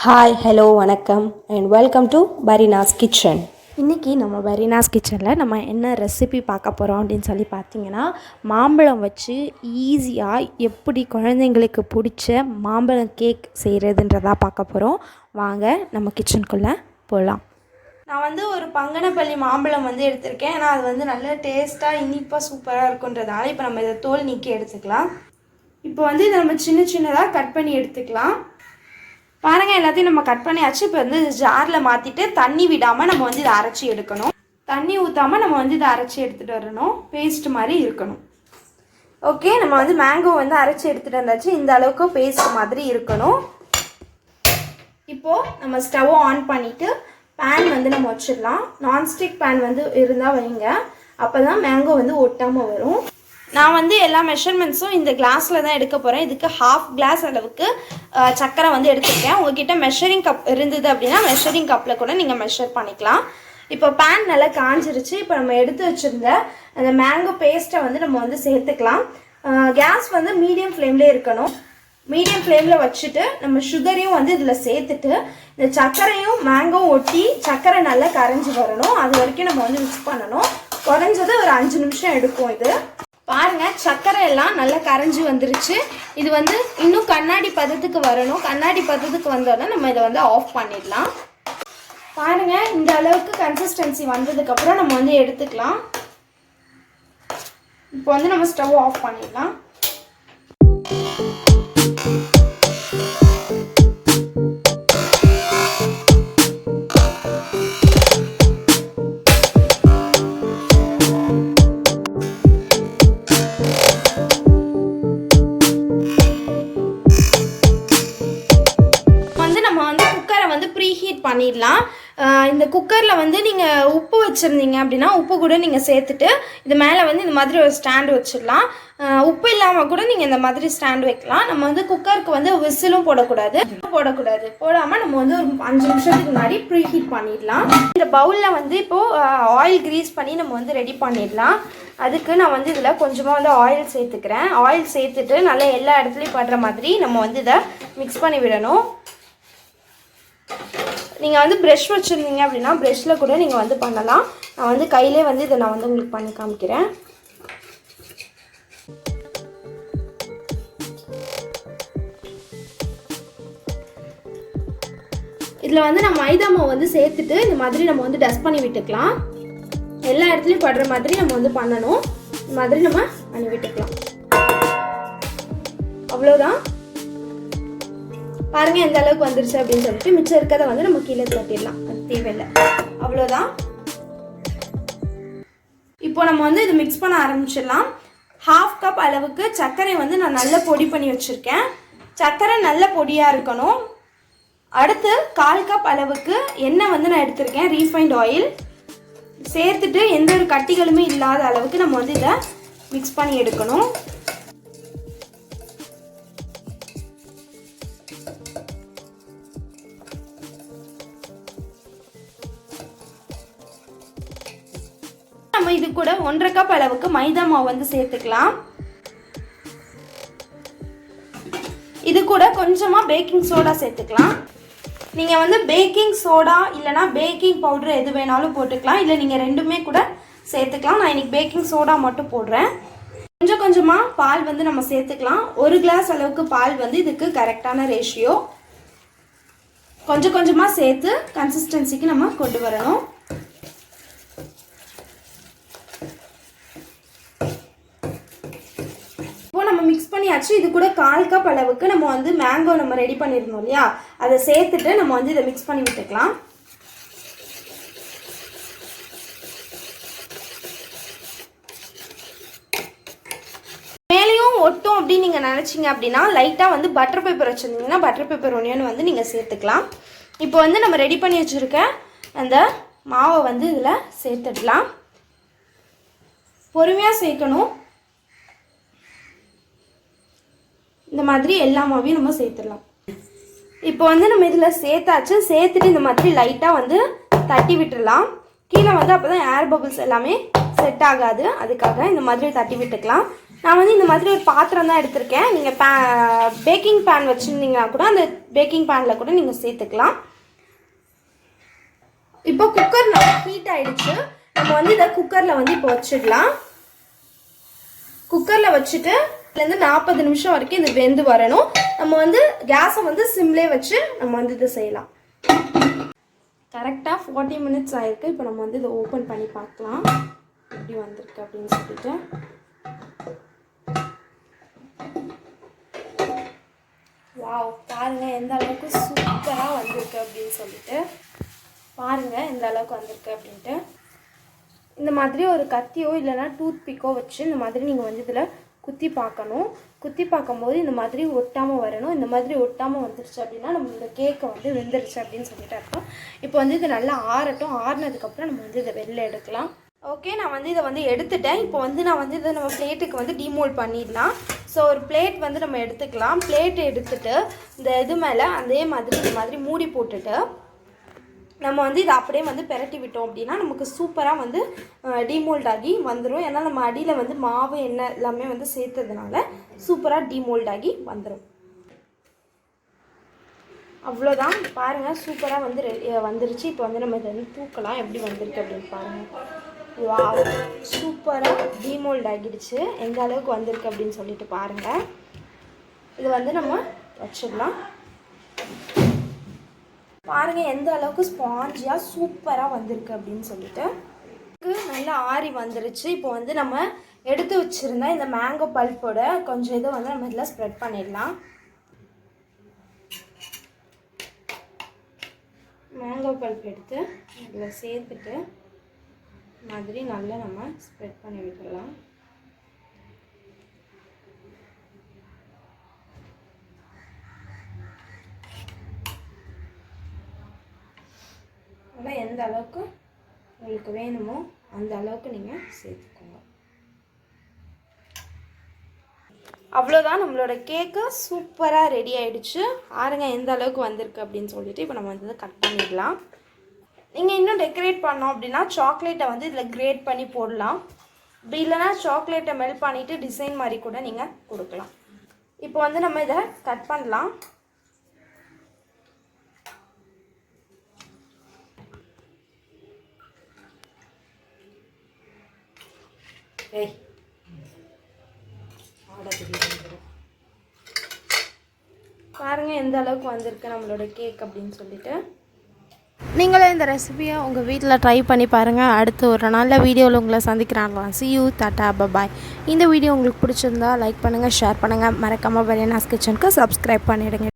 Hi hello வணக்கம் and welcome to Fareenas kitchen. இன்றைக்கி நம்ம பரீனாஸ் கிச்சனில் நம்ம என்ன ரெசிபி பார்க்க போகிறோம் அப்படின்னு சொல்லி பார்த்தீங்கன்னா, மாம்பழம் வச்சு ஈஸியாக எப்படி குழந்தைங்களுக்கு பிடிச்ச மாம்பழம் கேக் செய்கிறதுன்றதாக பார்க்க போகிறோம். வாங்க நம்ம கிச்சனுக்குள்ளே போகலாம். நான் வந்து ஒரு பங்கனப்பள்ளி மாம்பழம் வந்து எடுத்திருக்கேன். ஏன்னா அது வந்து நல்ல டேஸ்ட்டாக இனிப்பாக சூப்பராக இருக்குன்றதால இப்போ நம்ம இதை தோல் நீக்கி எடுத்துக்கலாம். இப்போ வந்து இதை நம்ம சின்ன சின்னதாக கட் பண்ணி எடுத்துக்கலாம். பாருங்கள், எல்லாத்தையும் நம்ம கட் பண்ணியாச்சு. இப்போ வந்து ஜாரில் மாற்றிட்டு தண்ணி விடாமல் நம்ம வந்து இதை அரைச்சி எடுக்கணும். தண்ணி ஊற்றாமல் நம்ம வந்து இதை அரைச்சி எடுத்துகிட்டு வரணும். பேஸ்ட் மாதிரி இருக்கணும். ஓகே, நம்ம வந்து மேங்கோ வந்து அரைச்சி எடுத்துகிட்டு வந்தாச்சு. இந்த அளவுக்கு பேஸ்ட் மாதிரி இருக்கணும். இப்போது நம்ம ஸ்டவ் ஆன் பண்ணிவிட்டு பேன் வந்து நம்ம வச்சிடலாம். நான்ஸ்டிக் பேன் வந்து இருந்தால் வைங்க, அப்போ தான் மேங்கோ வந்து ஒட்டாமல் வரும். நான் வந்து எல்லா மெஷர்மெண்ட்ஸும் இந்த கிளாஸில் தான் எடுக்க போகிறேன். இதுக்கு ½ கிளாஸ் அளவுக்கு சர்க்கரை வந்து எடுத்துருக்கேன். உங்ககிட்ட மெஷரிங் கப் இருந்தது அப்படின்னா மெஷரிங் கப்பில் கூட நீங்கள் மெஷர் பண்ணிக்கலாம். இப்போ பேன் நல்லா காஞ்சிருச்சு. இப்போ நம்ம எடுத்து வச்சுருந்த அந்த மேங்கோ பேஸ்ட்டை வந்து நம்ம வந்து சேர்த்துக்கலாம். கேஸ் வந்து மீடியம் ஃப்ளேம்லேயே இருக்கணும். மீடியம் ஃப்ளேமில் வச்சுட்டு நம்ம சுகரையும் வந்து இதில் சேர்த்துட்டு இந்த சர்க்கரையும் மேங்கோவும் ஒட்டி சர்க்கரை நல்லா கரைஞ்சி வரணும். அது வரைக்கும் நம்ம வந்து மிக்ஸ் பண்ணணும். குறைஞ்சது ஒரு 5 நிமிஷம் எடுக்கும். இது பாருங்க, சர்க்கரை எல்லாம் நல்லா கரைஞ்சி வந்துருச்சு. இது வந்து இன்னும் கண்ணாடி பதத்துக்கு வரணும். கண்ணாடி பதத்துக்கு வந்தோடனே நம்ம இதை வந்து ஆஃப் பண்ணிடலாம். பாருங்க, இந்த அளவுக்கு கன்சிஸ்டன்சி வந்ததுக்கப்புறம் நம்ம வந்து எடுத்துக்கலாம். இப்போ வந்து நம்ம ஸ்டவ் ஆஃப் பண்ணிடலாம். பண்ணிடலாம். இந்த குக்கரில் வந்து நீங்கள் உப்பு வச்சுருந்தீங்க அப்படின்னா உப்பு கூட நீங்கள் சேர்த்துட்டு இது மேலே வந்து இந்த மாதிரி ஒரு ஸ்டாண்டு வச்சிடலாம். உப்பு இல்லாமல் கூட நீங்கள் இந்த மாதிரி ஸ்டாண்ட் வைக்கலாம். நம்ம வந்து குக்கருக்கு வந்து விசிலும் போடாமல் நம்ம வந்து ஒரு 5 நிமிஷத்துக்கு முன்னாடி ப்ரீ ஹீட் பண்ணிடலாம். இந்த பவுலில் வந்து இப்போது ஆயில் க்ரீஸ் பண்ணி நம்ம வந்து ரெடி பண்ணிடலாம். அதுக்கு நான் வந்து இதில் கொஞ்சமாக வந்து ஆயில் சேர்த்துக்கிறேன். ஆயில் சேர்த்துட்டு நல்லா எல்லா இடத்துலையும் படுற மாதிரி நம்ம வந்து இதை மிக்ஸ் பண்ணி விடணும். நீங்கள் வந்து ப்ரெஷ் வச்சுருந்தீங்க அப்படின்னா ப்ரெஷ்ஷில் கூட நீங்கள் வந்து பண்ணலாம். நான் வந்து கையிலே வந்து இதை நான் வந்து உங்களுக்கு பண்ணி காமிக்கிறேன். இதில் வந்து நான் மைதா மாவு வந்து சேர்த்துட்டு இந்த மாதிரி நம்ம வந்து டஸ்ட் பண்ணி விட்டுக்கலாம். எல்லா இடத்துலையும் படுற மாதிரி நம்ம வந்து பண்ணணும். இந்த மாதிரி நம்ம பண்ணி விட்டுக்கலாம். அவ்வளோதான். பாருங்க எந்த அளவுக்கு வந்துருச்சு அப்படின்னு சொல்லிட்டு மிச்சம் இருக்கிறத வந்து நம்ம கீழே தட்டிடலாம். அது தேவையில்லை. அவ்வளோதான். இப்போ நம்ம வந்து இது மிக்ஸ் பண்ண ஆரம்பிச்சிடலாம். ½ கப் அளவுக்கு சர்க்கரை வந்து நான் நல்லா பொடி பண்ணி வச்சுருக்கேன். சர்க்கரை நல்ல பொடியாக இருக்கணும். அடுத்து 1/4 கப் அளவுக்கு எண்ணெய் வந்து நான் எடுத்திருக்கேன். ரீஃபைண்ட் ஆயில் சேர்த்துட்டு எந்த ஒரு கட்டிகளுமே இல்லாத அளவுக்கு நம்ம வந்து இதை மிக்ஸ் பண்ணி எடுக்கணும். நம்ம இது கூட 1/2 கப் அளவுக்கு மைதா மாவு வந்து சேர்த்துக்கலாம். இது கூட கொஞ்சமாக பேக்கிங் சோடா சேர்த்துக்கலாம். நீங்கள் வந்து பேக்கிங் சோடா இல்லைனா பேக்கிங் பவுடர் எது வேணாலும் போட்டுக்கலாம். இல்லை நீங்கள் ரெண்டுமே கூட சேர்த்துக்கலாம். நான் இன்னைக்கு பேக்கிங் சோடா மட்டும் போடுறேன். கொஞ்சம் கொஞ்சமாக பால் வந்து நம்ம சேர்த்துக்கலாம். 1 கிளாஸ் அளவுக்கு பால் வந்து இதுக்கு கரெக்டான ரேஷியோ. கொஞ்சம் கொஞ்சமாக சேர்த்து கன்சிஸ்டன்சிக்கு நம்ம கொண்டு வரணும். மிக்ஸ் பண்ணியாச்சு. இது கூட 1/4 கப் அளவுக்கு நம்ம வந்து மேங்கோ நம்ம ரெடி பண்ணியிருந்தோம் இல்லையா, அதை சேர்த்துட்டு நம்ம வந்து இதை மிக்ஸ் பண்ணி விட்டுக்கலாம். மேலேயும் ஒட்டும் அப்படின்னு நீங்கள் நினச்சிங்க அப்படின்னா லைட்டாக வந்து பட்டர் பேப்பர் வச்சுருந்தீங்கன்னா பட்டர் பேப்பர் ஒன்னியன் வந்து நீங்கள் சேர்த்துக்கலாம். இப்போ வந்து நம்ம ரெடி பண்ணி வச்சுருக்க அந்த மாவை வந்து இதில் சேர்த்துடலாம். பொறுமையாக சேர்க்கணும். இந்த மாதிரி எல்லா மாவையும் நம்ம சேர்த்துடலாம். இப்போ வந்து நம்ம இதில் சேர்த்தாச்சு. சேர்த்துட்டு இந்த மாதிரி லைட்டாக வந்து தட்டி விட்டுடலாம். கீழே வந்து அப்போ தான் ஏர் பபிள்ஸ் எல்லாமே செட் ஆகாது. அதுக்காக இந்த மாதிரி தட்டி விட்டுக்கலாம். நான் வந்து இந்த மாதிரி ஒரு பாத்திரம் தான் எடுத்திருக்கேன். நீங்கள் பேக்கிங் பேன் வச்சுருந்தீங்கன்னா கூட அந்த பேக்கிங் பேனில் கூட நீங்கள் சேர்த்துக்கலாம். இப்போ குக்கர் நல்லா ஹீட் ஆகிடுச்சு. நம்ம வந்து இதை குக்கரில் வந்து இப்போ வச்சிடலாம். குக்கரில் வச்சுட்டு இதுலேருந்து 40 நிமிஷம் வரைக்கும் இது வெந்து வரணும். நம்ம வந்து கேஸை வந்து சிம்லே வச்சு நம்ம வந்து இதை செய்யலாம். கரெக்டாக 40 மினிட்ஸ் ஆகிருக்கு. இப்போ நம்ம வந்து இதை ஓப்பன் பண்ணி பார்க்கலாம் எப்படி வந்திருக்கு அப்படின்னு சொல்லிட்டு. வாவ், பாருங்கள் எந்த அளவுக்கு சூப்பராக வந்திருக்கு அப்படின்னு சொல்லிட்டு. பாருங்கள் எந்த அளவுக்கு வந்திருக்கு அப்படின்ட்டு. இந்த மாதிரி ஒரு கத்தியோ இல்லைனா டூத் பிக்கோ வச்சு இந்த மாதிரி நீங்கள் வந்து இதில் குத்தி பார்க்கணும். குத்தி பார்க்கும்போது இந்த மாதிரி ஒட்டாமல் வரணும். இந்த மாதிரி ஒட்டாமல் வந்துருச்சு அப்படின்னா நம்மளோட கேக்கை வந்து வெந்துருச்சு அப்படின்னு சொல்லிட்டு அர்த்தம். இப்போ வந்து இது நல்லா ஆறட்டும். ஆறினதுக்கப்புறம் நம்ம வந்து இதை வெளில எடுக்கலாம். ஓகே, நான் வந்து இதை வந்து எடுத்துட்டேன். இப்போ வந்து நான் வந்து இதை நம்ம பிளேட்டுக்கு வந்து டிமோல்ட் பண்ணிடலாம். ஸோ ஒரு பிளேட் வந்து நம்ம எடுத்துக்கலாம். பிளேட் எடுத்துகிட்டு இந்த இது மேலே அதே மாதிரி இந்த மாதிரி மூடி போட்டுட்டு நம்ம வந்து இதை அப்படியே வந்து பெரட்டி விட்டோம் அப்படின்னா நமக்கு சூப்பராக வந்து டிமோல்ட் ஆகி வந்துடும். ஏன்னா நம்ம அடியில் வந்து மாவு எண்ணெய் எல்லாமே வந்து சேர்த்ததுனால சூப்பராக டிமோல்ட் ஆகி வந்துடும். அவ்வளோதான், பாருங்கள் சூப்பராக வந்து வந்துருச்சு. இப்போ வந்து நம்ம இதை வந்து தூக்கலாம். எப்படி வந்திருக்கு அப்படின்னு பாருங்கள். வாவ், சூப்பராக டிமோல்ட் ஆகிடுச்சு. எந்த அளவுக்கு வந்திருக்கு அப்படின்னு சொல்லிட்டு பாருங்கள். இது வந்து நம்ம வச்சிடலாம். பாருங்கள் எந்த அளவுக்கு ஸ்பாஞ்சியாக சூப்பராக வந்திருக்கு அப்படின்னு சொல்லிட்டு. நல்லா ஆறி வந்துருச்சு. இப்போ வந்து நம்ம எடுத்து வச்சுருந்தா இந்த மேங்கோ பல்ப்போட கொஞ்சம் இதை வந்து நம்ம இதில் ஸ்ப்ரெட் பண்ணிடலாம். மேங்கோ பல்ப் எடுத்து இதில் சேர்த்துட்டு மாதிரி நல்லா நம்ம ஸ்ப்ரெட் பண்ணி விட்டுடலாம். ஆனால் எந்த அளவுக்கு உங்களுக்கு வேணுமோ அந்த அளவுக்கு நீங்கள் சேர்த்துக்கோங்க. அவ்வளோதான், நம்மளோட கேக்கு சூப்பராக ரெடி ஆகிடுச்சு. பாருங்க எந்த அளவுக்கு வந்திருக்கு அப்படின்னு சொல்லிட்டு. இப்போ நம்ம வந்து கட் பண்ணிடலாம். நீங்கள் இன்னும் டெக்கரேட் பண்ணோம் அப்படின்னா சாக்லேட்டை வந்து இதில் கிரேட் பண்ணி போடலாம். அப்படி இல்லைனா சாக்லேட்டை மெல்ட் பண்ணிவிட்டு டிசைன் மாதிரி கூட நீங்கள் கொடுக்கலாம். இப்போ வந்து நம்ம இதை கட் பண்ணலாம். பாருங்கள் எந்த அளவுக்கு வந்திருக்கு நம்மளோட கேக் அப்படின்னு சொல்லிட்டு. நீங்களே இந்த ரெசிபியை உங்கள் வீட்டில் ட்ரை பண்ணி பாருங்கள். அடுத்து ஒரு நல்ல வீடியோவில் உங்களை சந்திக்கிறாங்களா. see you, டாட்டா, பாய். இந்த வீடியோ உங்களுக்கு பிடிச்சிருந்தா லைக் பண்ணுங்கள், ஷேர் பண்ணுங்கள். மறக்காமல் bareenaskitchen சப்ஸ்கிரைப் பண்ணிவிடுங்க.